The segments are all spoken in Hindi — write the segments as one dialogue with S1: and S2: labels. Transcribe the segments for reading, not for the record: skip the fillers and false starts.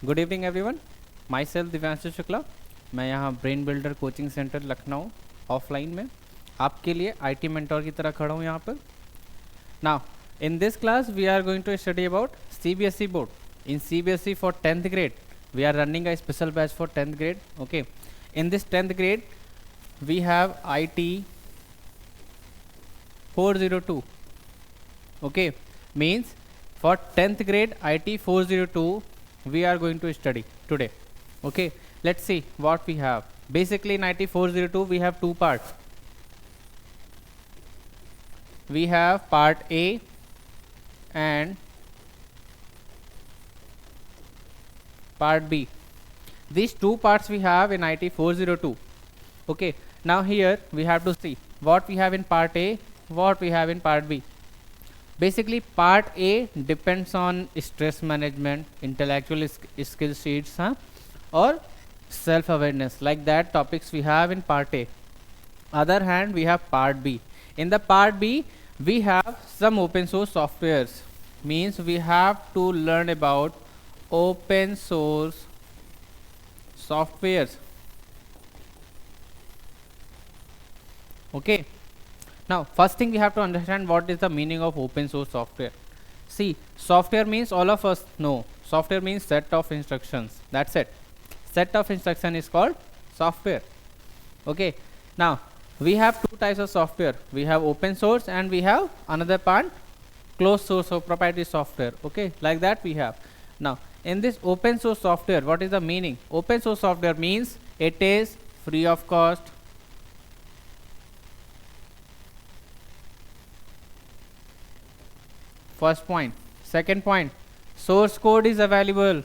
S1: Good evening everyone, my self Divyanshu Shukla. मैं यहाँ brain builder coaching centre Lucknow offline में आपके लिए आईटी मेंटोर की तरह खड़ा हूँ यहाँ पर। Now in this class we are going to study about CBSE board. In CBSE for 10th grade we are running a special batch for 10th grade. Okay, in this 10th grade we have IT 402. Okay, means for 10th grade IT 402 we are going to study today. Okay, let's see what we have. Basically in IT 402 we have two parts. We have part A and part B. These two parts we have in IT 402. Okay, now here we have to see what we have in part A, what we have in part B. Basically part A depends on stress management, intellectual skill sheets, or self awareness, like that topics we have in part A. Other hand we have part B. In the part B we have some open source softwares, means we have to learn about open source softwares. Okay, now first thing we have to understand what is the meaning of open source software. See, software means, all of us know, software means set of instructions. That's it. Set of instruction is called software. Okay, now we have two types of software. We have open source and we have another part closed source or proprietary software. Okay, like that we have. Now in this open source software, what is the meaning? Open source software means it is free of cost, first point. Second point, source code is available.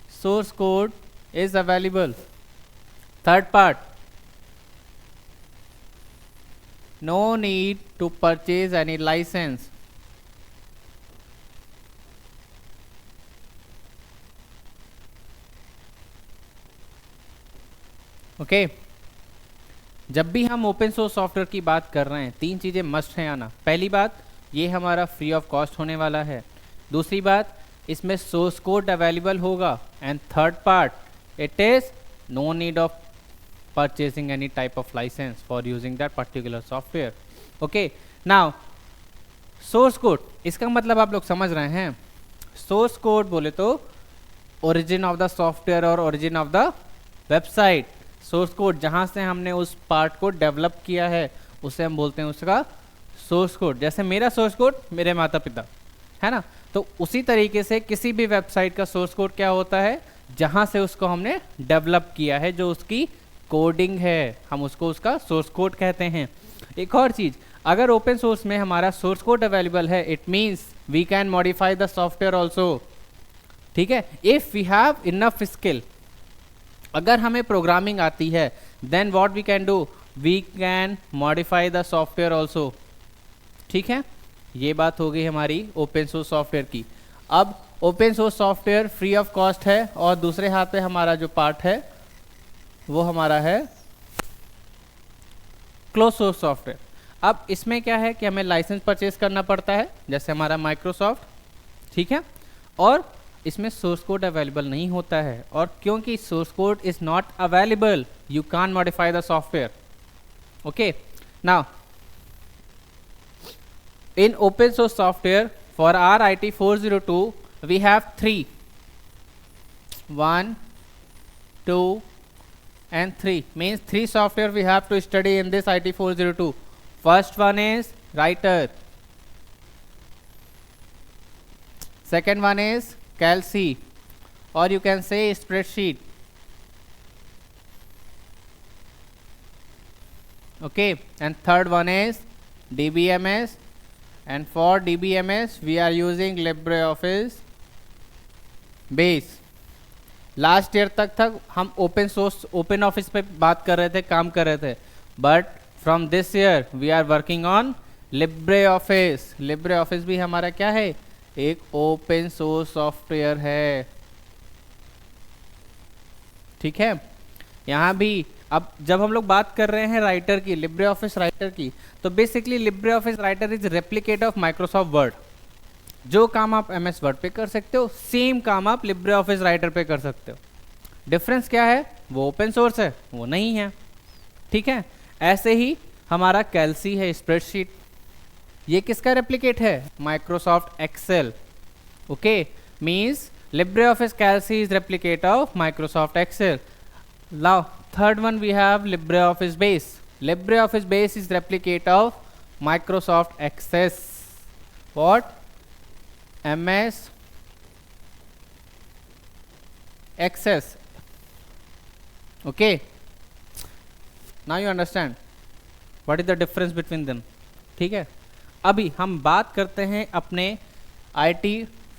S1: Source code is available. Third part, no need to purchase any license. Okay, जब भी हम ओपन सोर्स सॉफ्टवेयर की बात कर रहे हैं, तीन चीज़ें मस्ट हैं आना। पहली बात, ये हमारा फ्री ऑफ कॉस्ट होने वाला है। दूसरी बात, इसमें सोर्स कोड अवेलेबल होगा। And third part, it is no need of purchasing any type of licence for using that particular software. Okay, now source code, इसका मतलब आप लोग समझ रहे हैं। सोर्स कोड बोले तो ओरिजिन ऑफ द सॉफ्टवेयर और origin of the website. Source code जहाँ से हमने उस पार्ट को डेवलप किया है उसे हम बोलते हैं उसका सोर्स कोड। जैसे मेरा सोर्स कोड मेरे माता पिता है ना, तो उसी तरीके से किसी भी वेबसाइट का सोर्स कोड क्या होता है, जहाँ से उसको हमने डेवलप किया है, जो उसकी कोडिंग है, हम उसको उसका सोर्स कोड कहते हैं। एक और चीज़, अगर ओपन सोर्स में हमारा सोर्स कोड अवेलेबल है, it means we can modify the software also. ठीक है, if we have enough skill, अगर हमें प्रोग्रामिंग आती है, then what we can do, we can modify the software also. ठीक है, ये बात हो गई हमारी ओपन सोर्स सॉफ्टवेयर की। अब open source software free of cost है, और दूसरे हाथ पे हमारा जो पार्ट है वो हमारा है क्लोज सोर्स सॉफ्टवेयर। अब इसमें क्या है कि हमें लाइसेंस परचेज करना पड़ता है, जैसे हमारा माइक्रोसॉफ्ट। ठीक है, और इसमें सोर्स कोड अवेलेबल नहीं होता है, और क्योंकि source code is not available, you can modify the software. Okay, now in open source software for our IT 402 we have 3, 1, 2 and 3, means 3 software we have to study in this IT 402. First one is writer, second one is calc, or you can say spreadsheet. Okay, and third one is DBMS, and for DBMS we are using LibreOffice Base. Last year तक हम ओपन सोर्स ओपन ऑफिस पे बात कर रहे थे, काम कर रहे थे, but from this year we are working on LibreOffice. LibreOffice भी हमारा क्या है, एक ओपन सोर्स सॉफ्टवेयर है। ठीक है, यहाँ भी अब जब हम लोग बात कर रहे हैं राइटर की, LibreOffice राइटर की, तो basically LibreOffice writer is replicate of Microsoft word. जो काम आप MS वर्ड पे कर सकते हो सेम काम आप लिब्रे ऑफिस राइटर पे कर सकते हो। डिफरेंस क्या है? वो ओपन सोर्स है, वो नहीं है। ठीक है, ऐसे ही हमारा कैल्सी है स्प्रेडशीट, ये किसका रेप्लिकेट है? Microsoft Excel. Okay, means LibreOffice Calc is replicate of Microsoft Excel. Now third one we have LibreOffice Base. LibreOffice Base is replicate of Microsoft Access. What? MS Access. Okay, now you understand what is the difference between them. ठीक है, अभी हम बात करते हैं अपने IT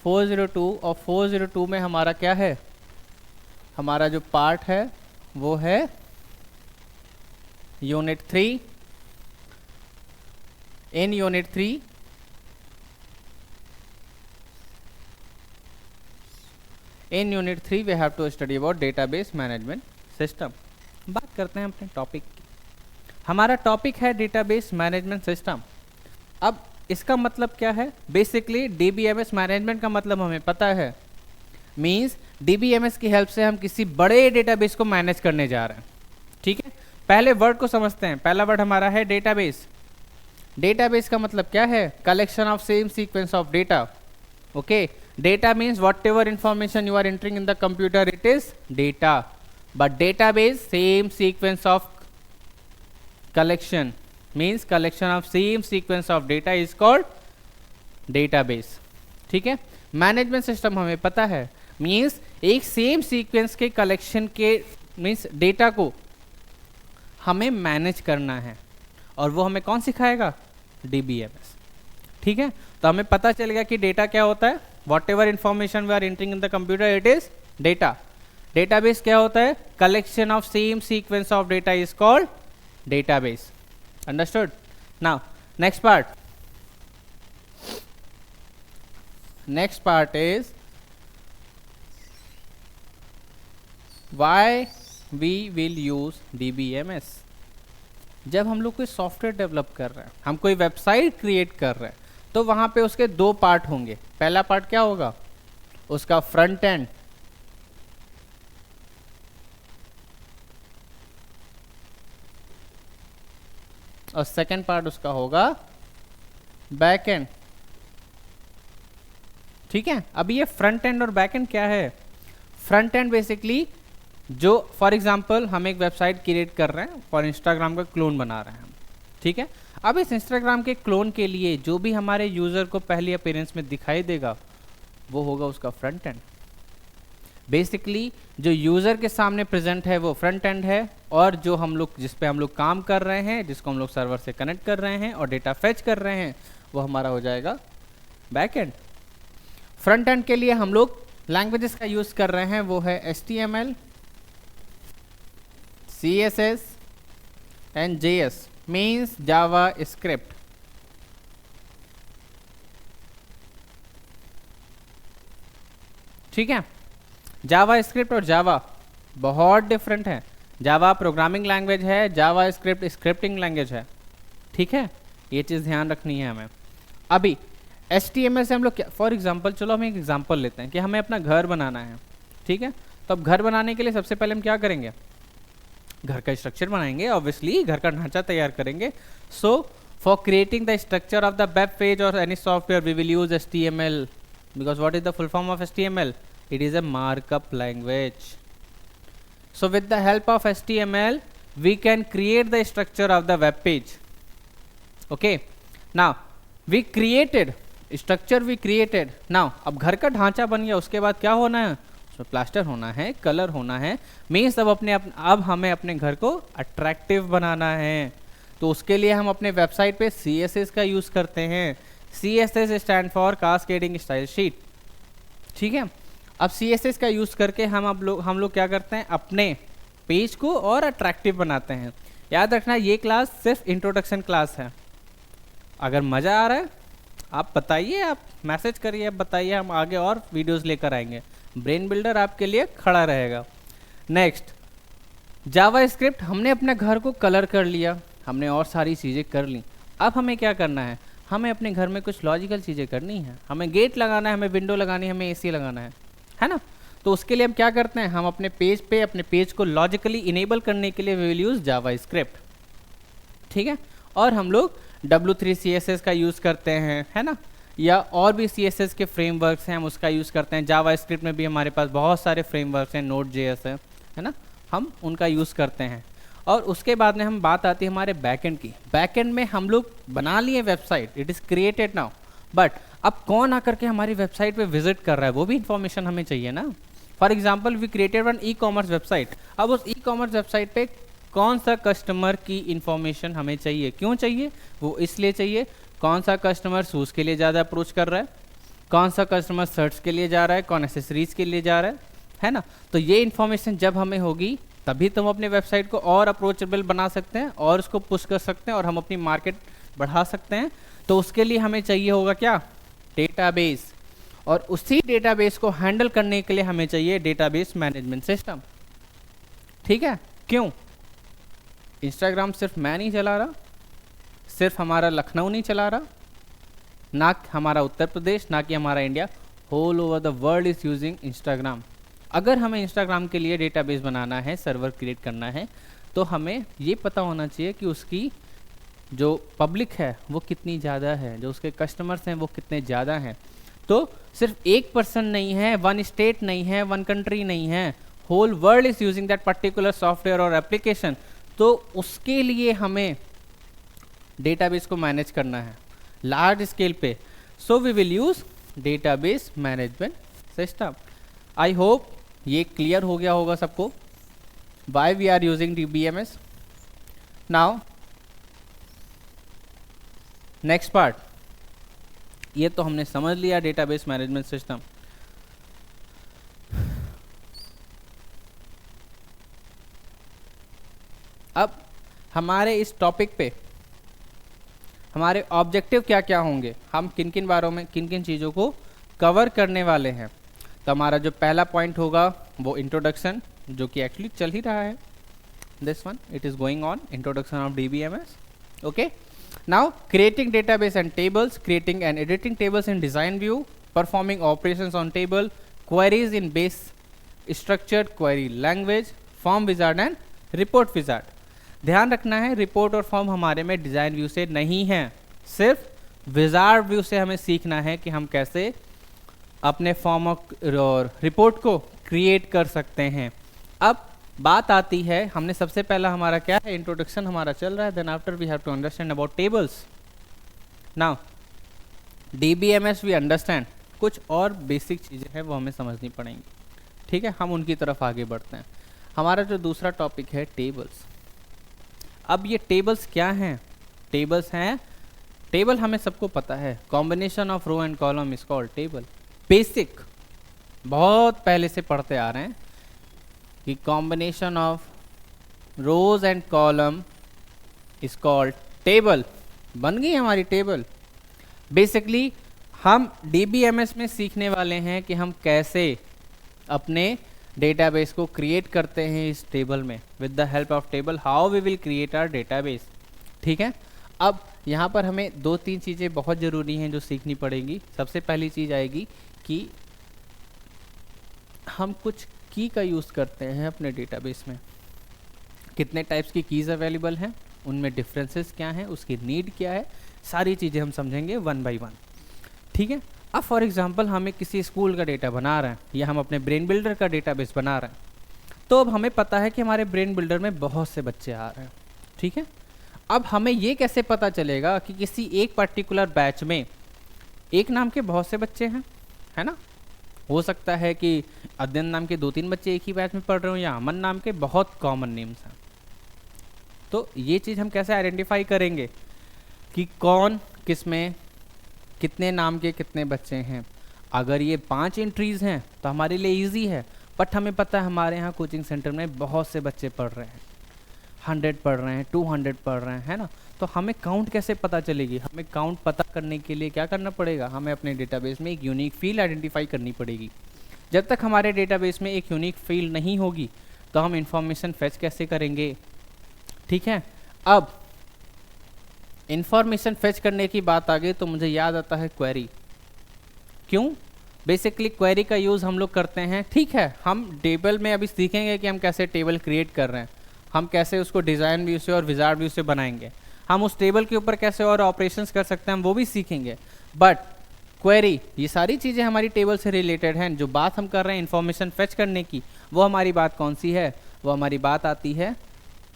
S1: 402 और 402 में हमारा क्या है? हमारा जो पार्ट है वो है unit 3। In unit 3 In Unit 3 we have to study about database management system। बात करते हैं अपने टॉपिक की। हमारा टॉपिक है डेटाबेस मैनेजमेंट सिस्टम। अब इसका मतलब क्या है? बेसिकली DBMS मैनेजमेंट का मतलब हमें पता है, मींस DBMS की हेल्प से हम किसी बड़े डेटाबेस को मैनेज करने जा रहे हैं। ठीक है, पहले वर्ड को समझते हैं। पहला वर्ड हमारा है डेटाबेस। डेटाबेस का मतलब क्या है? Collection of same sequence of data. Okay, data means whatever information you are entering in the computer, it is data, but database same sequence of collection, means collection of same sequence of data is called database। ठीक है, मैनेजमेंट सिस्टम हमें पता है, मीन्स एक सेम सीक्वेंस के कलेक्शन के मीन्स डेटा को हमें मैनेज करना है, और वो हमें कौन सिखाएगा? DBMS। ठीक है, तो हमें पता चल गया कि डेटा क्या होता है। Whatever information we are entering in the computer, it is data। Database क्या होता है? Collection of same sequence of data is called database। Understood? Now, next part। Next part is why we will use DBMS। जब हम लोग कोई सॉफ्टवेयर डेवलप कर रहे हैं, हम कोई वेबसाइट क्रिएट कर रहे हैं, तो वहां पे उसके दो पार्ट होंगे। पहला पार्ट क्या होगा? उसका फ्रंट एंड, और सेकंड पार्ट उसका होगा बैक एंड। ठीक है, अभी ये फ्रंट एंड और बैक एंड क्या है? फ्रंट एंड बेसिकली जो फॉर एग्जांपल हम एक वेबसाइट क्रिएट कर रहे हैं और इंस्टाग्राम का क्लोन बना रहे हैं हम। ठीक है, अब इस इंस्टाग्राम के क्लोन के लिए जो भी हमारे यूज़र को पहली अपीयरेंस में दिखाई देगा वो होगा उसका फ्रंट एंड। बेसिकली जो यूज़र के सामने प्रेजेंट है वो फ्रंट एंड है, और जो हम लोग जिस पे हम लोग काम कर रहे हैं, जिसको हम लोग सर्वर से कनेक्ट कर रहे हैं और डेटा फेच कर रहे हैं, वो हमारा हो जाएगा बैक एंड। फ्रंट एंड के लिए हम लोग लैंग्वेजेस का यूज़ कर रहे हैं, वो है HTML, CSS and JS, means Java script. ठीक है, जावा स्क्रिप्ट और जावा बहुत डिफरेंट है। जावा प्रोग्रामिंग लैंग्वेज है, जावा स्क्रिप्ट स्क्रिप्टिंग लैंग्वेज है। ठीक है, ये चीज़ ध्यान रखनी है हमें। अभी HTML से हम लोग क्या, फॉर एग्जांपल, चलो हम एक एग्जांपल लेते हैं कि हमें अपना घर बनाना है। ठीक है, तो अब घर बनाने के लिए सबसे पहले हम क्या करेंगे? घर का स्ट्रक्चर बनाएंगे, ऑब्वियसली घर का ढांचा तैयार करेंगे। So for creating the structure of the web page or any software we will use HTML, because what is the full form of HTML? It is a markup language। So with the help of HTML we can create the structure of the web page। Okay, now we created structure, we created। now अब घर का ढांचा बन गया, उसके बाद क्या होना है? उसमें प्लास्टर होना है, कलर होना है, मीन्स अब हमें अपने घर को अट्रैक्टिव बनाना है। तो उसके लिए हम अपने वेबसाइट पे CSS का यूज़ करते हैं। CSS stand for cascading style sheet. ठीक है, अब CSS का यूज़ करके हम लोग क्या करते हैं? अपने पेज को और अट्रैक्टिव बनाते हैं। याद रखना, ये क्लास सिर्फ इंट्रोडक्शन क्लास है। अगर मज़ा आ रहा है आप बताइए, आप मैसेज करिए, आप बताइए, हम आगे और वीडियोस लेकर आएंगे। ब्रेन बिल्डर आपके लिए खड़ा रहेगा। नेक्स्ट, जावा स्क्रिप्ट, हमने अपने घर को कलर कर लिया, हमने और सारी चीज़ें कर ली। अब हमें क्या करना है? हमें अपने घर में कुछ लॉजिकल चीज़ें करनी है, हमें गेट लगाना है, हमें विंडो लगानी है, हमें एसी लगाना है ना। तो उसके लिए हम क्या करते हैं, हम अपने पेज को लॉजिकली इनेबल करने के लिए वी विल यूज़ जावास्क्रिप्ट, ठीक है। और हम लोग W3 CSS का यूज़ करते हैं, है ना, या और भी CSS के फ्रेमवर्क्स हैं हम उसका यूज़ करते हैं। जावास्क्रिप्ट में भी हमारे पास बहुत सारे फ्रेमवर्क्स हैं, Node.js है ना, हम उनका यूज़ करते हैं। और उसके बाद में हम बात आती है हमारे बैकएंड की। बैकएंड में हम लोग बना लिए website, it is created now, but अब कौन आकर के हमारी वेबसाइट पे विजिट कर रहा है वो भी इंफॉर्मेशन हमें चाहिए ना। For example we created one e-commerce website, अब उस ई-कॉमर्स वेबसाइट पे कौन सा कस्टमर की इंफॉर्मेशन हमें चाहिए, क्यों चाहिए, वो इसलिए चाहिए कौन सा कस्टमर शूज़ के लिए ज़्यादा अप्रोच कर रहा है, कौन सा कस्टमर शर्ट्स के लिए जा रहा है, कौन एसेसरीज़ के लिए जा रहा है ना। तो ये इन्फॉर्मेशन जब हमें होगी तभी तो हम अपने वेबसाइट को और अप्रोचेबल बना सकते हैं और उसको पुश कर सकते हैं और हम अपनी मार्केट बढ़ा सकते हैं। तो उसके लिए हमें चाहिए होगा क्या, डेटाबेस, और उसी डेटाबेस को हैंडल करने के लिए हमें चाहिए डेटाबेस मैनेजमेंट सिस्टम, ठीक है। क्यों, इंस्टाग्राम सिर्फ मैं नहीं चला रहा, सिर्फ हमारा लखनऊ नहीं चला रहा, ना हमारा उत्तर प्रदेश, ना कि हमारा India, whole over the world is using Instagram. अगर हमें इंस्टाग्राम के लिए डेटाबेस बनाना है, सर्वर क्रिएट करना है, तो हमें ये पता होना चाहिए कि उसकी जो पब्लिक है वो कितनी ज़्यादा है, जो उसके कस्टमर्स हैं वो कितने ज़्यादा हैं। तो सिर्फ एक पर्सन नहीं है, वन स्टेट नहीं है, वन कंट्री नहीं है, whole world is using that particular software और एप्लीकेशन। तो उसके लिए हमें डेटाबेस को मैनेज करना है लार्ज स्केल पे। So we will use database management system. I hope ये क्लियर हो गया होगा सबको, why we are using DBMS। Now next part, ये तो हमने समझ लिया डेटाबेस मैनेजमेंट सिस्टम। अब हमारे इस टॉपिक पे हमारे ऑब्जेक्टिव क्या क्या होंगे, हम किन किन बारों में किन किन चीज़ों को कवर करने वाले हैं। तो हमारा जो पहला पॉइंट होगा वो इंट्रोडक्शन, जो कि एक्चुअली चल ही रहा है, this one it is going on, introduction of DBMS। Okay, now creating database and tables, creating and editing tables in design view, performing operations on table, queries in base structured query language, form wizard and report wizard. ध्यान रखना है, रिपोर्ट और फॉर्म हमारे में डिज़ाइन व्यू से नहीं है, सिर्फ विजार्ड व्यू से हमें सीखना है कि हम कैसे अपने फॉर्म और रिपोर्ट को क्रिएट कर सकते हैं। अब बात आती है, हमने सबसे पहला हमारा क्या है, इंट्रोडक्शन हमारा चल रहा है, then after we have to understand about tables. Now DBMS we understand, कुछ और बेसिक चीज़ें हैं वो हमें समझनी पड़ेंगी, ठीक है। हम उनकी तरफ आगे बढ़ते हैं। हमारा जो दूसरा टॉपिक है टेबल्स। अब ये टेबल्स क्या हैं, टेबल्स हैं, टेबल हमें सबको पता है, combination of row and column is called table. Basic बहुत पहले से पढ़ते आ रहे हैं कि combination of rows and column is called table. बन गई हमारी टेबल। बेसिकली हम DBMS में सीखने वाले हैं कि हम कैसे अपने डेटाबेस को क्रिएट करते हैं इस टेबल में, with the help of table how we will create our database, ठीक है। अब यहाँ पर हमें दो तीन चीज़ें बहुत ज़रूरी हैं जो सीखनी पड़ेगी। सबसे पहली चीज़ आएगी कि हम कुछ की का यूज़ करते हैं अपने डेटाबेस में, कितने टाइप्स की कीज़ अवेलेबल हैं, उनमें डिफरेंसेस क्या हैं, उसकी नीड क्या है, सारी चीज़ें हम समझेंगे वन बाय वन, ठीक है। अब फॉर एग्जांपल हमें किसी स्कूल का डेटा बना रहे हैं या हम अपने ब्रेन बिल्डर का डेटाबेस बना रहे हैं, तो अब हमें पता है कि हमारे ब्रेन बिल्डर में बहुत से बच्चे आ रहे हैं, ठीक है। अब हमें ये कैसे पता चलेगा कि किसी एक पर्टिकुलर बैच में एक नाम के बहुत से बच्चे हैं, है ना। हो सकता है कि अध्ययन नाम के 2-3 बच्चे एक ही बैच में पढ़ रहे हो, या अमन नाम के बहुत कॉमन नेम्स हैं। तो ये चीज़ हम कैसे आइडेंटिफाई करेंगे कि कौन किस में कितने नाम के कितने बच्चे हैं। अगर ये 5 एंट्रीज़ हैं तो हमारे लिए इजी है, बट हमें पता है हमारे यहाँ कोचिंग सेंटर में बहुत से बच्चे पढ़ रहे हैं, 100 पढ़ रहे हैं, 200 पढ़ रहे हैं, है ना। तो हमें काउंट कैसे पता चलेगी, हमें काउंट पता करने के लिए क्या करना पड़ेगा, हमें अपने डेटाबेस में एक यूनिक फील्ड आइडेंटिफाई करनी पड़ेगी। जब तक हमारे डेटाबेस में एक यूनिक फील्ड नहीं होगी तो हम इंफॉर्मेशन फेच कैसे करेंगे, ठीक है। अब इंफॉर्मेशन फेच करने की बात आ गई तो मुझे याद आता है क्वेरी। क्यों? बेसिकली क्वेरी का यूज़ हम लोग करते हैं, ठीक है, हम टेबल में अभी सीखेंगे कि हम कैसे टेबल क्रिएट कर रहे हैं, हम कैसे उसको डिज़ाइन व्यू से और विजार्ड व्यू से बनाएंगे, हम उस टेबल के ऊपर कैसे और ऑपरेशंस कर सकते हैं हम वो भी सीखेंगे। बट क्वेरी, ये सारी चीज़ें हमारी टेबल से रिलेटेड हैं। जो बात हम कर रहे हैं इन्फॉर्मेशन फेच करने की, वो हमारी बात कौन सी है? वो हमारी बात आती है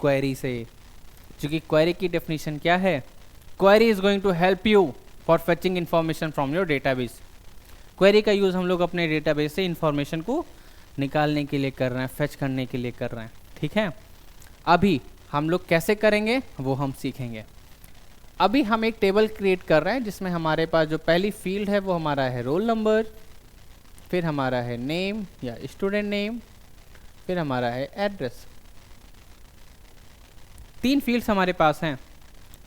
S1: क्वेरी से। क्योंकि क्वेरी की डेफिनेशन क्या है? Query is going to help you for fetching information from your database. Query का यूज़ हम लोग अपने डेटाबेस से इन्फॉर्मेशन को निकालने के लिए कर रहे हैं, फेच करने के लिए कर रहे हैं, ठीक है। अभी हम लोग कैसे करेंगे वो हम सीखेंगे। अभी हम एक टेबल क्रिएट कर रहे हैं जिसमें हमारे पास जो पहली फील्ड है वो हमारा है रोल नंबर, फिर हमारा है नेम या स्टूडेंट नेम, फिर हमारा है एड्रेस। 3 फील्ड्स हमारे पास हैं,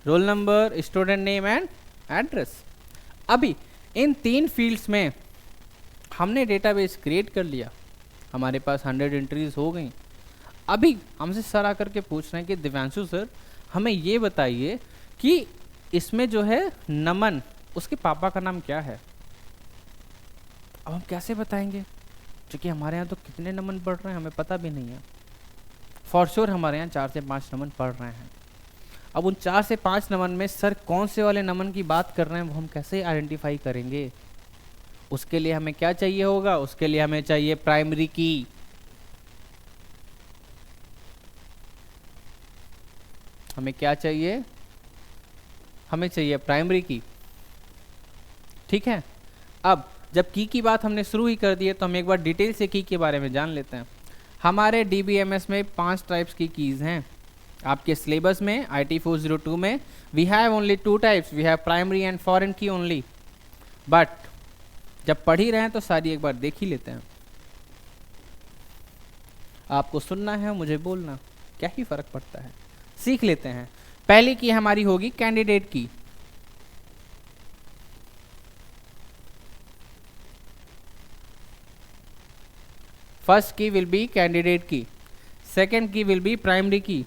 S1: role number, student name and address. अभी इन 3 फील्ड्स में हमने डेटाबेस क्रिएट कर लिया, हमारे पास 100 एंट्रीज हो गई। अभी हमसे सर आकर के पूछ रहे हैं कि दिव्यांशु सर हमें ये बताइए कि इसमें जो है नमन, उसके पापा का नाम क्या है? अब हम कैसे बताएंगे, क्योंकि हमारे यहाँ तो कितने नमन पढ़ रहे हैं हमें पता भी नहीं है। फॉर श्योर हमारे यहाँ 4 से 5 नमन पढ़ रहे हैं। अब उन 4 से 5 नमन में सर कौन से वाले नमन की बात कर रहे हैं वो हम कैसे आइडेंटिफाई करेंगे? उसके लिए हमें क्या चाहिए होगा? उसके लिए हमें चाहिए प्राइमरी की। हमें क्या चाहिए? हमें चाहिए प्राइमरी की, ठीक है। अब जब की बात हमने शुरू ही कर दी है तो हम एक बार डिटेल से की के बारे में जान लेते हैं। हमारे DBMS में 5 टाइप्स की कीज़ हैं। आपके सिलेबस में IT 402 में we have only 2 types, we have primary and foreign key only. But जब पढ़ ही रहे हैं तो सारी एक बार देख ही लेते हैं। आपको सुनना है, मुझे बोलना, क्या ही फर्क पड़ता है, सीख लेते हैं। पहली की हमारी होगी कैंडिडेट की। फर्स्ट की विल बी कैंडिडेट की, सेकेंड की विल बी प्राइमरी की,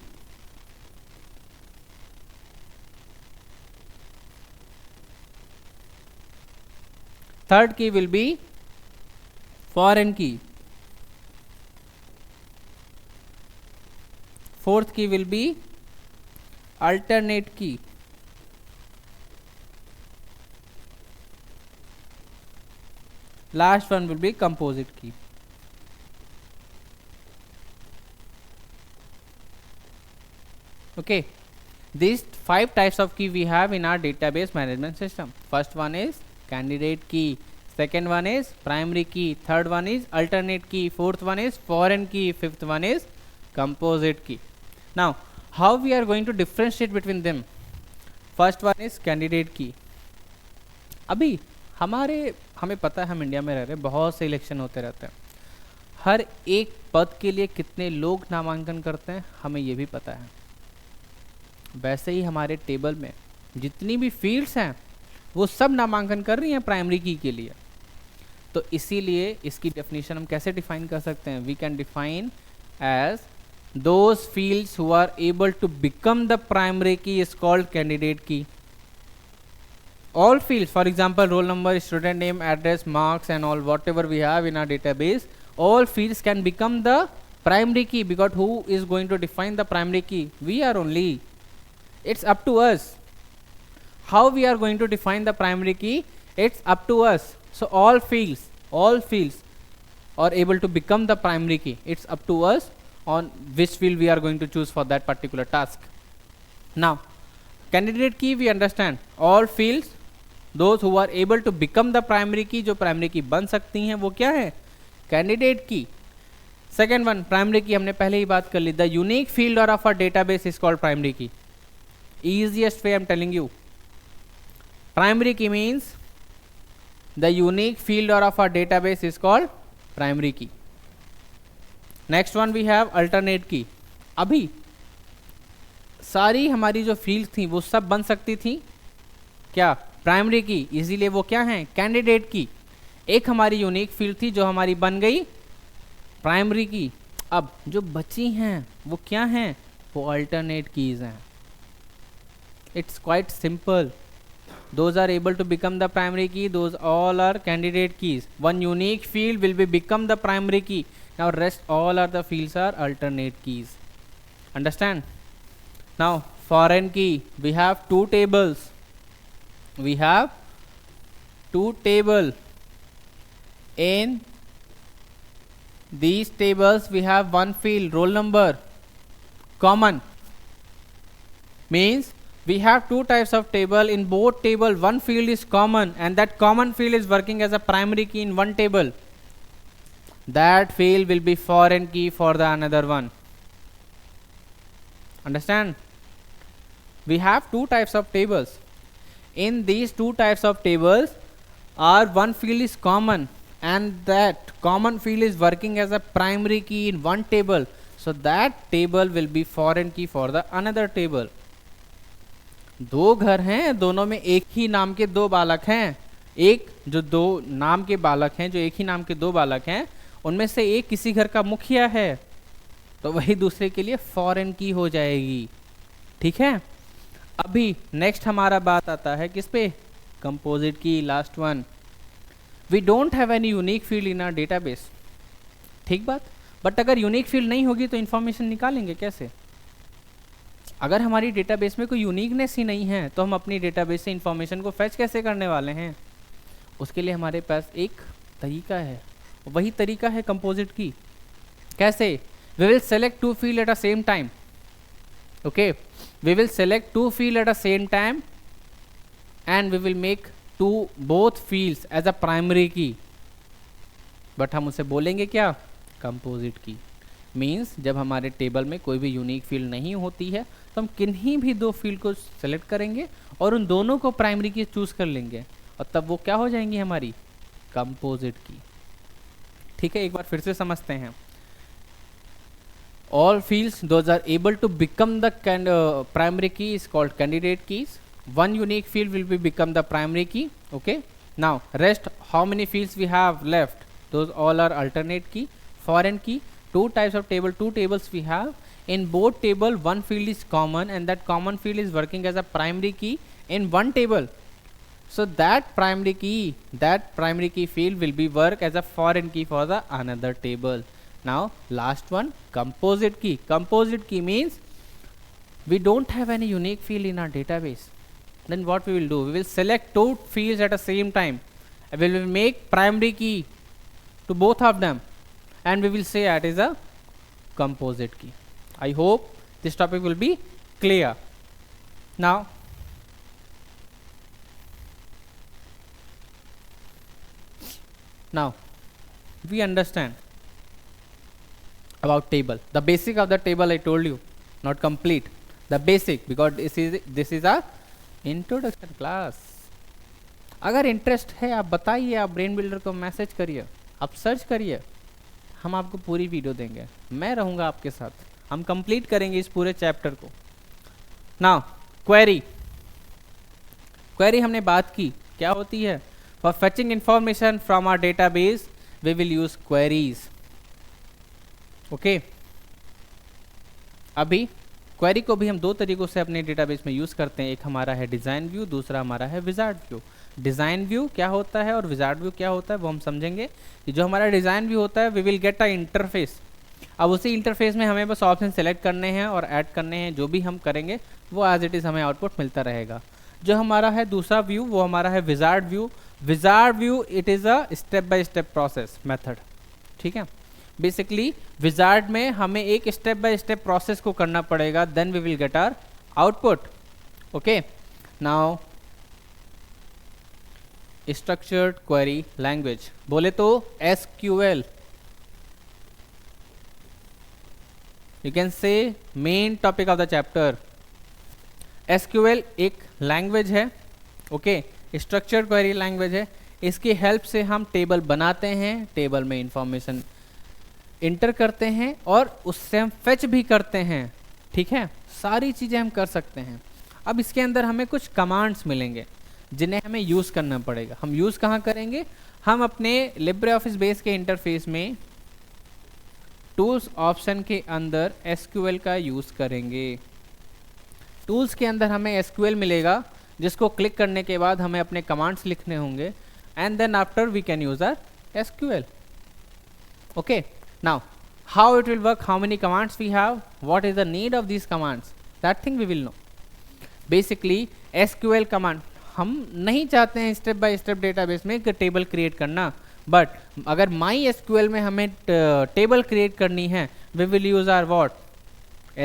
S1: थर्ड की विल बी फॉरेन की, फोर्थ की विल बी अल्टरनेट की, last one will be composite key. Okay, these 5 types of key we have in our database management system. First one is candidate key, second one is primary key, third one is alternate key, fourth one is foreign key, fifth one is composite key. Now how we are going to differentiate between them? First one is candidate key. अभी हमें पता है हम इंडिया में रह रहे हैं, बहुत से इलेक्शन होते रहते हैं, हर एक पद के लिए कितने लोग नामांकन करते हैं हमें ये भी पता है। वैसे ही हमारे टेबल में जितनी भी फील्ड्स हैं वो सब नामांकन कर रही हैं प्राइमरी की के लिए। तो इसीलिए इसकी डेफिनेशन हम कैसे डिफाइन कर सकते हैं? We can define as those fields who are able to become the primary key is called candidate key. All fields, for example roll number, student name, address, marks and all whatever we have in our database, all fields can become the primary key, because who is going to define the primary key? We are only. It's up to us. How we are going to define the primary key? It's up to us. So all fields are able to become the primary key. It's up to us on which field we are going to choose for that particular task. Now candidate key we understand, all fields those who are able to become the primary key, जो primary key बन सकती हैं वो क्या है? कैंडिडेट की। सेकेंड वन प्राइमरी की हमने पहले ही बात कर ली, द यूनिक फील्ड और of a database is called primary की। easiest way I'm telling you, primary key means the unique field or of our database is called primary key. Next one we have alternate key. अभी सारी हमारी जो फील्ड थी वो सब बन सकती थी क्या? प्राइमरी की, इसीलिए वो क्या है? कैंडिडेट की। एक हमारी यूनिक फील्ड थी जो हमारी बन गई प्राइमरी की। अब जो बची हैं वो क्या हैं? वो अल्टरनेट कीज हैं। it's quite simple. Those are able to become the primary key, those all are candidate keys. One unique field will be become the primary key. Now rest all are the fields are alternate keys. Understand? Now foreign key, we have two tables. We have two table. In these tables we have one field, roll number, common. Means we have two types of table. In both table one field is common, and that common field is working as a primary key in one table. That field will be foreign key for the another one. Understand? We have two types of tables. In these two types of tables, our one field is common, and that common field is working as a primary key in one table. So that table will be foreign key for the another table. दो घर हैं, दोनों में एक ही नाम के दो बालक हैं. एक जो दो नाम के बालक हैं, जो एक ही नाम के दो बालक हैं, उनमें से एक किसी घर का मुखिया है, तो वही दूसरे के लिए फॉरेन की हो जाएगी. ठीक है. अभी नेक्स्ट हमारा बात आता है किस पे? Composite key, last one. We don't have any unique field in our database. ठीक बात. बट अगर यूनिक फील्ड नहीं होगी तो इन्फॉर्मेशन निकालेंगे कैसे? अगर हमारी डेटाबेस में कोई यूनिकनेस ही नहीं है तो हम अपनी डेटाबेस से इंफॉर्मेशन को फैच कैसे करने वाले हैं? उसके लिए हमारे पास एक तरीका है, वही तरीका है कंपोजिट की. कैसे? We will select two field at a same time. Okay, we will select two field at a same time and we will make two both fields as a primary key. But हम उसे बोलेंगे क्या? Composite key. मीन्स जब हमारे टेबल में कोई भी यूनिक फील्ड नहीं होती है तो हम किन्हीं भी दो फील्ड को सेलेक्ट करेंगे और उन दोनों को प्राइमरी की चूज कर लेंगे, और तब वो क्या हो जाएंगी? हमारी कंपोजिट की. ठीक है, एक बार फिर से समझते हैं. All fields those are able to become the primary key is called candidate keys. One unique field will be become the primary key. Okay, now rest how many fields we have left? Those all are alternate key. Foreign key, two types of table, two tables we have. In both table one field is common, and that common field is working as a primary key in one table. So that primary key field will be work as a foreign key for the another table. Now last one, composite key. Composite key means we don't have any unique field in our database. Then what we will do? We will select two fields at the same time. We will make primary key to both of them, and we will say that is a composite key. I hope this topic will be clear. Now we understand about table. The basic of the table I told you, not complete. The basic, because this is a introduction class. अगर इंटरेस्ट है आप बताइए, आप ब्रेन बिल्डर को मैसेज करिए, आप सर्च करिए, हम आपको पूरी वीडियो देंगे. मैं रहूँगा आपके साथ, हम कंप्लीट करेंगे इस पूरे चैप्टर को. Now query. क्वेरी हमने बात की, क्या होती है? For fetching information from our database we will use queries. Okay, अभी क्वेरी को भी हम दो तरीकों से अपने डेटाबेस में यूज करते हैं. एक हमारा है डिजाइन व्यू, दूसरा हमारा है विजार्ड व्यू. डिज़ाइन व्यू क्या होता है और विजार्ड व्यू क्या होता है वो हम समझेंगे. कि जो हमारा डिज़ाइन व्यू होता है, we will get a interface. अब उसी इंटरफेस में हमें बस ऑप्शन सेलेक्ट करने हैं और ऐड करने हैं. जो भी हम करेंगे वो एज इट इज़ हमें आउटपुट मिलता रहेगा. जो हमारा है दूसरा व्यू, वो हमारा है wizard view. Wizard view it is a step by step process method. ठीक है, बेसिकली विजार्ड में हमें एक स्टेप बाय स्टेप प्रोसेस को करना पड़ेगा, then we will get our output. Okay, now structured query language बोले तो SQL, you can say main topic of the chapter. SQL एक लैंग्वेज है. ओके, स्ट्रक्चर्ड क्वेरी लैंग्वेज है. इसकी हेल्प से हम टेबल बनाते हैं, टेबल में इंफॉर्मेशन इंटर करते हैं और उससे हम फेच भी करते हैं. ठीक है, सारी चीज़ें हम कर सकते हैं. अब इसके अंदर हमें कुछ कमांड्स मिलेंगे जिन्हें हमें यूज़ करना पड़ेगा. हम यूज़ कहाँ करेंगे? हम अपने लिब्रे ऑफिस बेस के इंटरफेस में टूल्स ऑप्शन के अंदर SQL का यूज़ करेंगे. टूल्स के अंदर हमें एसक्यूएल मिलेगा, जिसको क्लिक करने के बाद हमें अपने कमांड्स लिखने होंगे, and then after we can use our SQL. Okay, now how it will work, how many commands we have, what is the need of these commands, that thing we will know. Basically SQL command हम नहीं चाहते हैं स्टेप बाय स्टेप डेटाबेस में एक टेबल क्रिएट करना, बट अगर माई एसक्यूएल में हमें टेबल क्रिएट करनी है, we will use our what,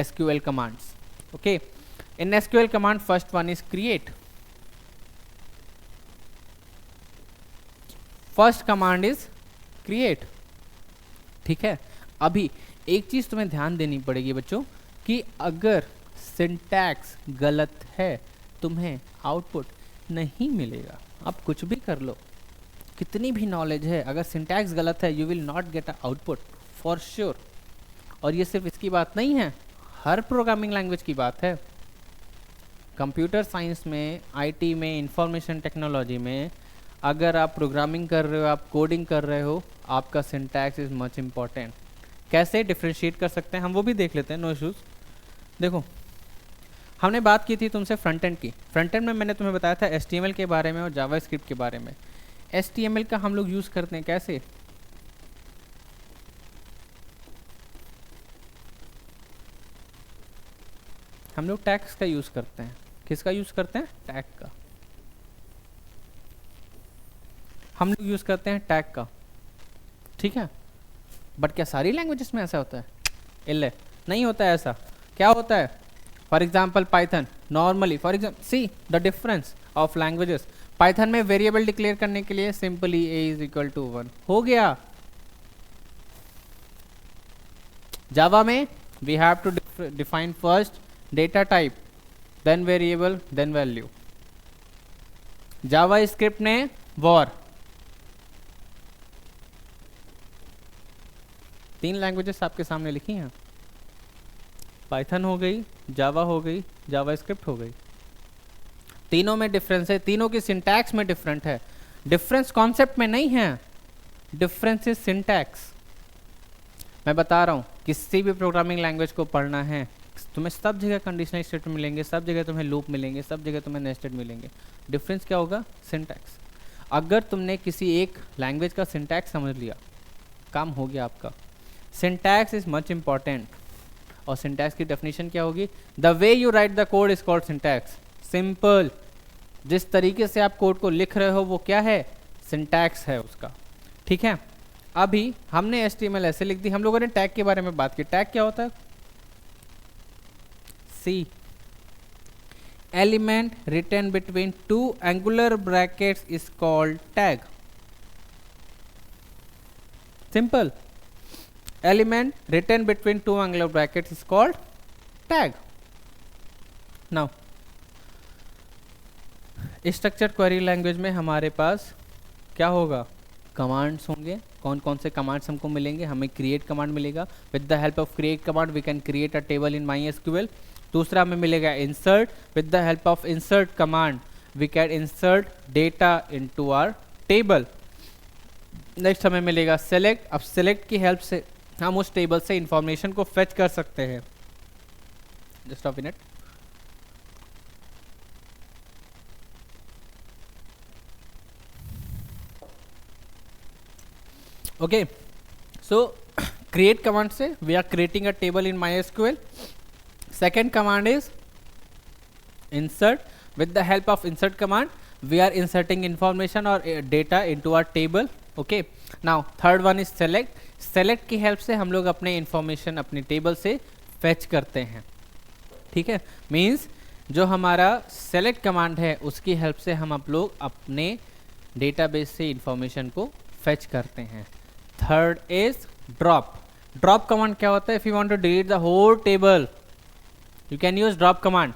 S1: SQL commands. Okay, in SQL command first one is create. First command is create. ठीक है, अभी एक चीज तुम्हें ध्यान देनी पड़ेगी बच्चों कि अगर सिंटैक्स गलत है तुम्हें आउटपुट नहीं मिलेगा. आप कुछ भी कर लो, कितनी भी नॉलेज है, अगर सिंटैक्स गलत है you will not get a output for sure. और ये सिर्फ इसकी बात नहीं है, हर प्रोग्रामिंग लैंग्वेज की बात है. कंप्यूटर साइंस में, आईटी में, इंफॉर्मेशन टेक्नोलॉजी में अगर आप प्रोग्रामिंग कर रहे हो, आप कोडिंग कर रहे हो, आपका सिंटैक्स इज मच इम्पॉर्टेंट. कैसे डिफ्रेंशिएट कर सकते हैं हम वो भी देख लेते हैं, नो इश्यूज. देखो, हमने बात की थी तुमसे फ्रंट एंड की. फ्रंट एंड में मैंने तुम्हें बताया था HTML के बारे में और जावास्क्रिप्ट के बारे में. HTML का हम लोग यूज़ करते हैं कैसे, हम लोग टैग्स का यूज़ करते हैं. किसका यूज़ करते हैं, टैग का. हम लोग यूज़ करते हैं टैग का, ठीक है. बट क्या सारी लैंग्वेजेस में ऐसा होता है, इल्ले नहीं होता है ऐसा. क्या होता है, for example Python normally, for example see the difference of languages. Python में वेरिएबल डिक्लेयर करने के लिए simply a is equal to 1 हो गया. जावा में we have to define first data type, then variable, then value. JavaScript ने वॉर. 3 लैंग्वेजेस आपके सामने लिखी हैं, पाइथन हो गई, जावा हो गई, जावा स्क्रिप्ट हो गई. तीनों में डिफरेंस है, तीनों की सिंटैक्स में डिफरेंट है. डिफरेंस कॉन्सेप्ट में नहीं है, डिफरेंस इज सिंटैक्स. मैं बता रहा हूँ, किसी भी प्रोग्रामिंग लैंग्वेज को पढ़ना है तुम्हें सब जगह कंडीशनल स्टेटमेंट मिलेंगे, सब जगह तुम्हें लूप मिलेंगे, सब जगह तुम्हें नेस्टेड मिलेंगे. डिफरेंस क्या होगा, सिंटैक्स. अगर तुमने किसी एक लैंग्वेज का सिंटैक्स समझ लिया, काम हो गया आपका. Syntax is much important. और सिंटैक्स की डेफिनेशन क्या होगी, the way you right the code is called syntax. Simple, जिस तरीके से आप कोड को लिख रहे हो वो क्या है, सिंटैक्स है उसका. ठीक है, अभी हमने HTML ऐसे लिख दी. हम लोगों ने टैग के बारे में बात की. टैग क्या होता है, see element written between 2 angular brackets is called tag. Simple, element written between 2 angular brackets is called tag. Now structured query language में हमारे पास क्या होगा, कमांड्स होंगे. कौन कौन से कमांड्स हमको मिलेंगे, हमें create कमांड मिलेगा. with the help of create command we can create a table in MySQL. दूसरा हमें मिलेगा insert. with the help of insert command we can insert data into our table. Next हमें मिलेगा select. अब select की हेल्प से हम उस टेबल से इंफॉर्मेशन को फेच कर सकते हैं. Just a minute. Okay, so create command से we are creating a table in MySQL. Second command is insert. With the help of insert command we are inserting information or data into our table. Okay, now third one is select. Select की हेल्प से हम लोग अपने इंफॉर्मेशन अपनी टेबल से फेच करते हैं. ठीक है, मींस जो हमारा सेलेक्ट कमांड है उसकी हेल्प से हम आप लोग अपने डेटाबेस से इंफॉर्मेशन को फेच करते हैं. Third is drop. Drop command क्या होता है, if you want to delete the whole table you can use drop command.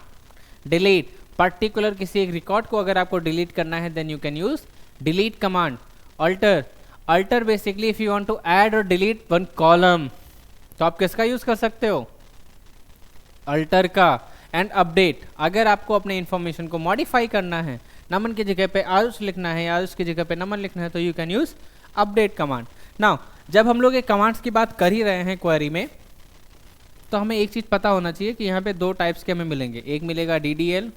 S1: Delete, particular किसी एक रिकॉर्ड को अगर आपको डिलीट करना है then you can use delete command. Alter, alter basically if you want to add और डिलीट वन कॉलम तो आप किसका यूज कर सकते हो, अल्टर का. एंड अपडेट, अगर आपको अपने इंफॉर्मेशन को मॉडिफाई करना है, नमन की जगह पे आयुष लिखना है, आयुष की जगह पे नमन लिखना है, तो you can use update command. Now जब हम लोग एक कमांड्स की बात कर ही रहे हैं क्वेरी में, तो हमें एक चीज़ पता होना चाहिए कि यहाँ पे दो टाइप्स के हमें मिलेंगे, एक मिलेगा DDL,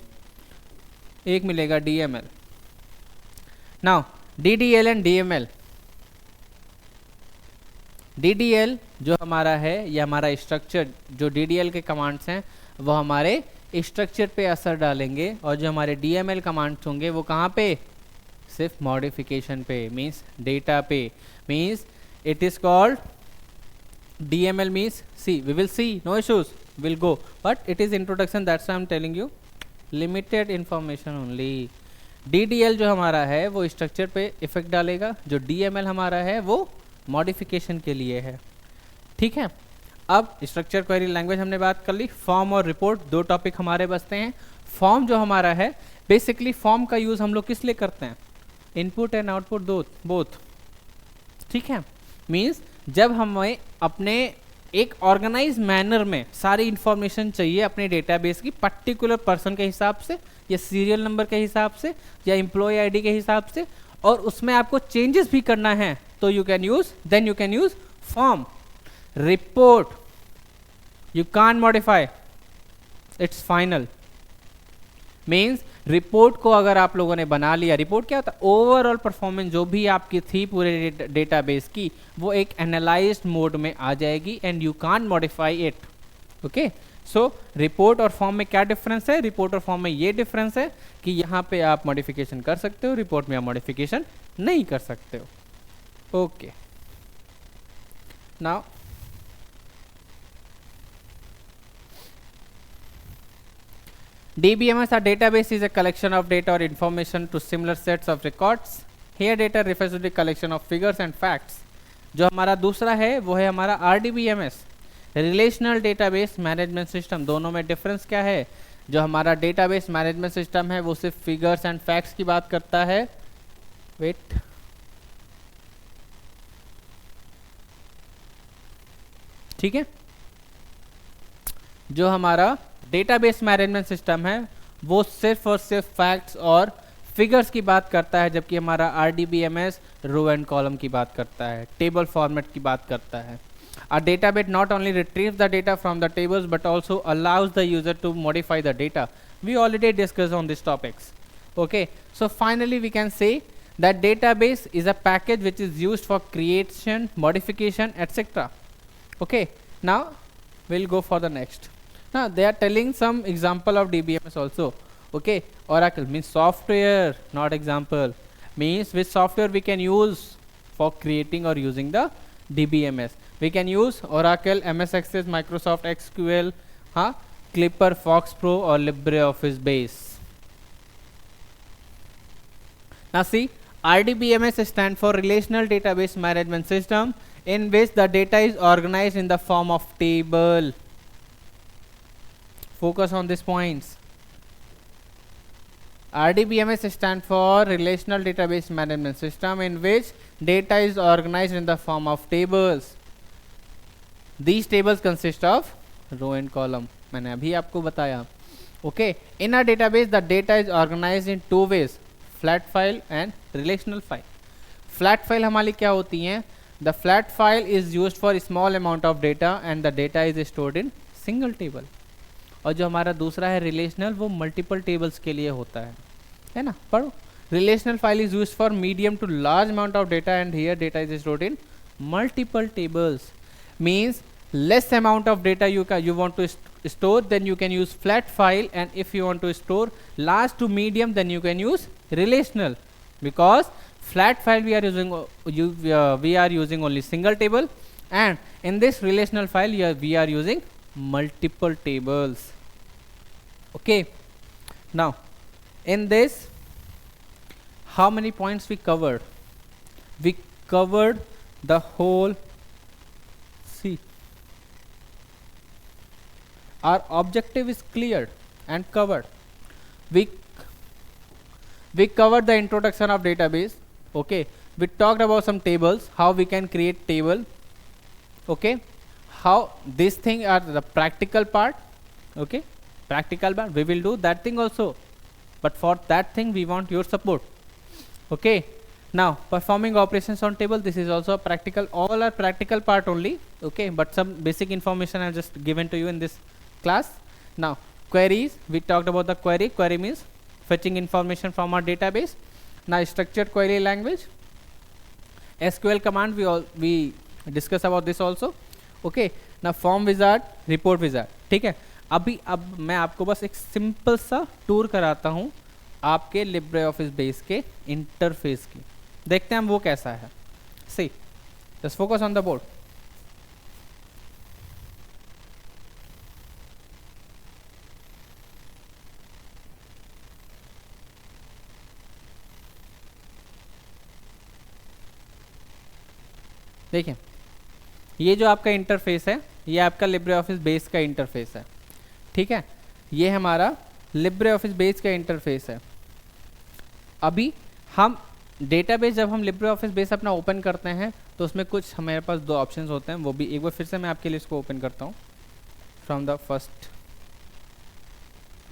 S1: एक मिलेगा DML। Now DDL and DML, DDL जो हमारा है ये हमारा स्ट्रक्चर, जो DDL के कमांड्स हैं वो हमारे स्ट्रक्चर पे असर डालेंगे, और जो हमारे DML कमांड्स होंगे वो कहाँ पे, सिर्फ मॉडिफिकेशन पे, मीन्स डेटा पे, means it is called DML means, see, we will see, no issues, we'll go, but it is introduction, that's why I'm telling you, limited information only। DDL जो हमारा है वो स्ट्रक्चर पे इफेक्ट डालेगा, जो DML हमारा है वो मॉडिफिकेशन के लिए है, ठीक है। अब स्ट्रक्चर क्वेरी लैंग्वेज हमने बात कर ली, फॉर्म और रिपोर्ट दो टॉपिक हमारे बचते हैं। फॉर्म जो हमारा है, बेसिकली फॉर्म का यूज़ हम लोग किस लिए करते हैं, इनपुट एंड आउटपुट बोथ, ठीक है। मीन्स जब हमें अपने एक ऑर्गेनाइज मैनर में सारी इंफॉर्मेशन चाहिए अपने डेटाबेस की, पर्टिकुलर पर्सन के हिसाब से या सीरियल नंबर के हिसाब से या एम्प्लॉय आईडी के हिसाब से, और उसमें आपको चेंजेस भी करना है, तो you can use form. Report you can't modify, it's final. Means report को अगर आप लोगों ने बना लिया, रिपोर्ट क्या होता है, ओवरऑल परफॉर्मेंस जो भी आपकी थी पूरे डेटाबेस की, वो एक एनालाइज्ड मोड में आ जाएगी and you can't modify it, okay. So report और फॉर्म में क्या डिफरेंस है, रिपोर्ट और फॉर्म में ये डिफरेंस है कि यहाँ पे आप मॉडिफिकेशन कर सकते हो, रिपोर्ट में आप मॉडिफिकेशन नहीं कर सकते हो, okay. Now DBMS, a database, is a collection of data or information to similar sets of records. Here data refers to the collection of figures and facts. जो हमारा दूसरा है वो है हमारा RDBMS, relational database management system. दोनों में डिफरेंस क्या है, जो हमारा डेटाबेस मैनेजमेंट सिस्टम है वो सिर्फ फिगर्स एंड फैक्ट्स की बात करता है, वेट, ठीक है। जो हमारा डेटाबेस मैनेजमेंट सिस्टम है वो सिर्फ और सिर्फ फैक्ट्स और फिगर्स की बात करता है, जबकि हमारा RDBMS रो एंड कॉलम की बात करता है, टेबल फॉर्मेट की बात करता है। A database not only retrieves the data from the tables but also allows the user to modify the data. We already discussed on these topics. Okay, so finally we can say that database is a package which is used for creation, modification, etc. Okay, now we'll go for the next. Now they are telling some example of DBMS also. Okay, Oracle means software, not example. Means which software we can use for creating or using the DBMS. We can use Oracle, MS Access, Microsoft SQL, Clipper, Fox Pro or LibreOffice Base. Now see, RDBMS stands for Relational Database Management System, in which the data is organized in the form of table. Focus on these points. RDBMS stands for Relational Database Management System, in which data is organized in the form of tables. These tables consist of row and column. मैंने अभी आपको बताया. Okay. In a database, the data is organized in two ways: flat file and relational file. Flat file हमारी क्या होती हैं? The flat file is used for small amount of data and the data is stored in single table. और जो हमारा दूसरा है रिलेशनल, वो मल्टीपल टेबल्स के लिए होता है ना. पढ़ो. Relational file is used for medium to large amount of data and here data is stored in multiple tables. Means less amount of data you want to store, then you can use flat file, and if you want to store large to medium, then you can use relational, because flat file we are using only single table, and in this relational file we are using multiple tables. Okay, now in this how many points we covered? We covered the whole. See, our objective is cleared and covered. We covered the introduction of database. Okay, we talked about some tables, how we can create table. Okay, how these things are the practical part. Okay, practical part we will do that thing also, but for that thing we want your support. Okay, Now performing operations on table, this is also a practical, all are practical part only, okay, but some basic information I just given to you in this class. Now queries, we talked about the query means fetching information from our database. Now structured query language, SQL command, we discuss about this also, okay. Now form wizard, report wizard, ठीक है. अब मैं आपको बस एक सिंपल सा टूर कराता हूँ आपके लिब्रे ऑफिस बेस के इंटरफेस की, देखते हैं हम वो कैसा है. See, just focus on the board. देखिए ये जो आपका इंटरफेस है, ये आपका लिब्रे ऑफिस बेस का इंटरफेस है, ठीक है. ये हमारा लिब्रे ऑफिस बेस का इंटरफेस है. अभी हम डेटाबेस, जब हम लिब्रे ऑफिस बेस अपना ओपन करते हैं तो उसमें कुछ हमारे पास दो ऑप्शंस होते हैं, वो भी एक बार फिर से मैं आपके लिए इसको ओपन करता हूँ from the first.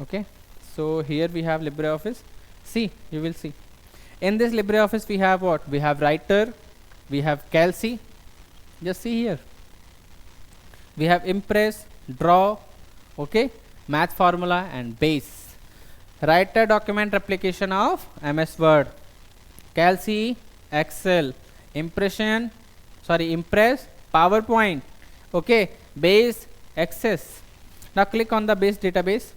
S1: Okay, so here we have LibreOffice. See, you will see in this LibreOffice we have what? We have writer, we have Calc, just see here, we have Impress, Draw, okay, math formula and base. Writer document replication of MS Word, Calc, Excel, Impress, PowerPoint, okay, base, Access. Now click on the base database.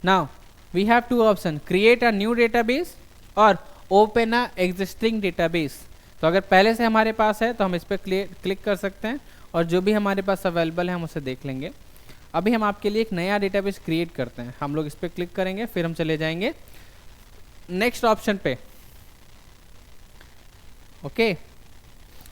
S1: Now we have two options, create a new database और ओपन अ एग्जिस्टिंग डेटाबेस. तो अगर पहले से हमारे पास है तो हम इस पर क्लिक कर सकते हैं और जो भी हमारे पास अवेलेबल है हम उसे देख लेंगे. अभी हम आपके लिए एक नया डेटाबेस क्रिएट करते हैं. हम लोग इस पर क्लिक करेंगे, फिर हम चले जाएंगे नेक्स्ट ऑप्शन पे. ओके,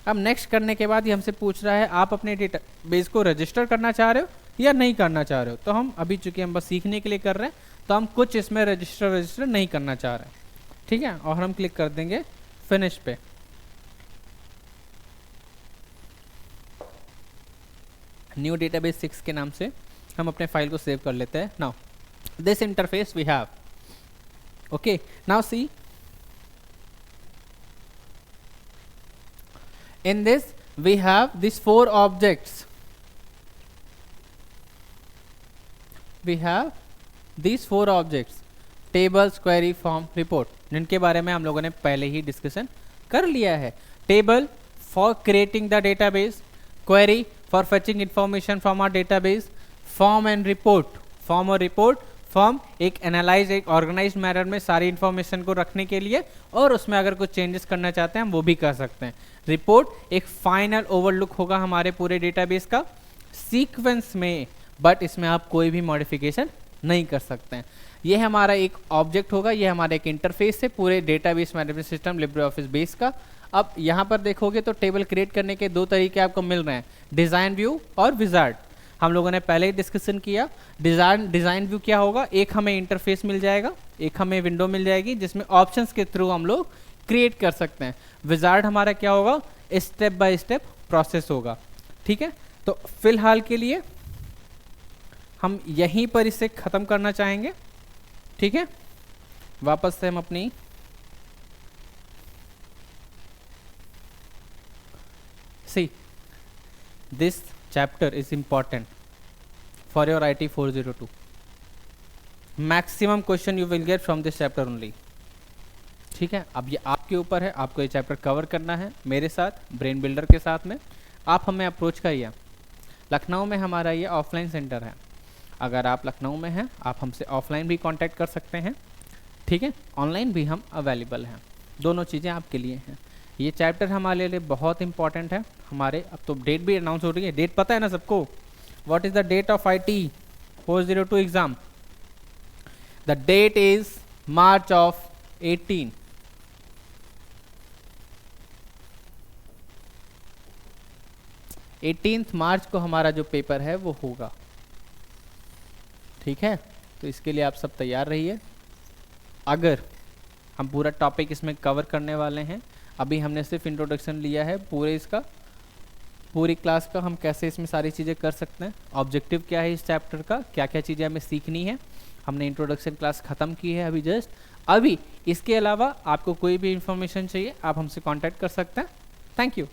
S1: अब नेक्स्ट करने के बाद ये हमसे पूछ रहा है आप अपने डेटाबेस को रजिस्टर करना चाह रहे हो या नहीं करना चाह रहे हो. तो हम अभी चूंकि हम बस सीखने के लिए कर रहे हैं तो हम कुछ इसमें रजिस्टर नहीं करना चाह रहे हैं, ठीक है. और हम क्लिक कर देंगे फिनिश पे. न्यू डेटाबेस 6 के नाम से हम अपने फाइल को सेव कर लेते हैं. Now this interface we have. Okay, now see, in this we have these four objects. We have these four objects, tables, query, form, report, जिनके बारे में हम लोगों ने पहले ही डिस्कशन कर लिया है. Table for creating the database, query for fetching information from our database, form and report, form और रिपोर्ट, फॉर्म एक एनालाइज, एक ऑर्गेनाइज्ड मैनर में सारी इंफॉर्मेशन को रखने के लिए, और उसमें अगर कुछ चेंजेस करना चाहते हैं हम वो भी कर सकते हैं. रिपोर्ट एक फाइनल ओवरलुक होगा हमारे पूरे डेटाबेस का सीक्वेंस में, बट इसमें आप कोई भी मॉडिफिकेशन नहीं कर सकते हैं. ये हमारा एक ऑब्जेक्ट होगा, ये हमारा एक इंटरफेस है पूरे database management system Libre office Base का. अब यहाँ पर देखोगे तो टेबल क्रिएट करने के दो तरीके आपको मिल रहे हैं, डिज़ाइन व्यू और विजार्ड. हम लोगों ने पहले ही डिस्कशन किया. डिज़ाइन व्यू क्या होगा, एक हमें इंटरफेस मिल जाएगा, एक हमें विंडो मिल जाएगी जिसमें ऑप्शंस के थ्रू हम लोग क्रिएट कर सकते हैं. विजार्ड हमारा क्या होगा, स्टेप बाय स्टेप प्रोसेस होगा, ठीक है. तो फिलहाल के लिए हम यहीं पर इसे ख़त्म करना चाहेंगे, ठीक है. वापस से हम अपनी सी, this chapter is important for your IT 402. Maximum question you will get from this chapter only, ठीक है. अब ये आपके ऊपर है, आपको ये चैप्टर कवर करना है मेरे साथ, ब्रेन बिल्डर के साथ में. आप हमें अप्रोच करिए. लखनऊ में हमारा ये ऑफलाइन सेंटर है. अगर आप लखनऊ में हैं आप हमसे ऑफलाइन भी कांटेक्ट कर सकते हैं, ठीक है. ऑनलाइन भी हम अवेलेबल हैं, दोनों चीज़ें आपके लिए हैं. ये चैप्टर हमारे लिए बहुत इंपॉर्टेंट है. हमारे अब तो डेट भी अनाउंस हो रही है. डेट पता है ना सबको, what is the date of IT 402 exam? The date is March of 18. March को हमारा जो पेपर है वो होगा, ठीक है. तो इसके लिए आप सब तैयार रहिए. अगर हम पूरा टॉपिक इसमें कवर करने वाले हैं, अभी हमने सिर्फ इंट्रोडक्शन लिया है पूरे इसका, पूरी क्लास का हम कैसे इसमें सारी चीज़ें कर सकते हैं, ऑब्जेक्टिव क्या है इस चैप्टर का, क्या क्या चीज़ें हमें सीखनी है. हमने इंट्रोडक्शन क्लास ख़त्म की है अभी जस्ट. अभी इसके अलावा आपको कोई भी इंफॉर्मेशन चाहिए आप हमसे कांटेक्ट कर सकते हैं। Thank you.